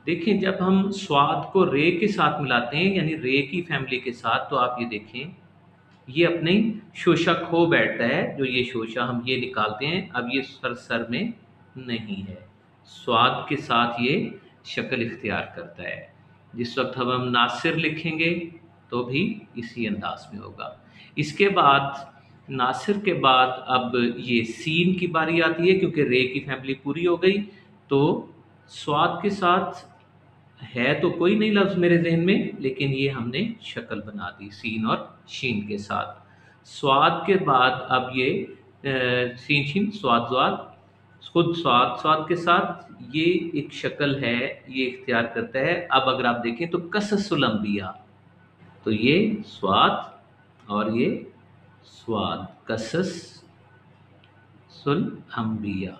देखिए जब हम स्वाद को रे के साथ मिलाते हैं यानी रे की फैमिली के साथ, तो आप ये देखें ये अपने शोषा खो बैठता है। जो ये शोषा हम ये निकालते हैं, अब ये सर में नहीं है, स्वाद के साथ ये शक्ल इख्तियार करता है। जिस वक्त हम नासिर लिखेंगे तो भी इसी अंदाज में होगा। इसके बाद नासिर के बाद अब ये सीन की बारी आती है, क्योंकि रे की फैमिली पूरी हो गई। तो स्वाद के साथ है तो कोई नहीं लफ्ज़ मेरे जहन में, लेकिन ये हमने शक्ल बना दी सीन और शीन के साथ। स्वाद के बाद अब ये सीन शीन स्वाद स्वाद, खुद स्वाद स्वाद के साथ ये एक शक्ल है, ये इख्तियार करता है। अब अगर आप देखें तो कससुल अंबिया, तो ये स्वाद और ये स्वाद, कसस सुल अंबिया।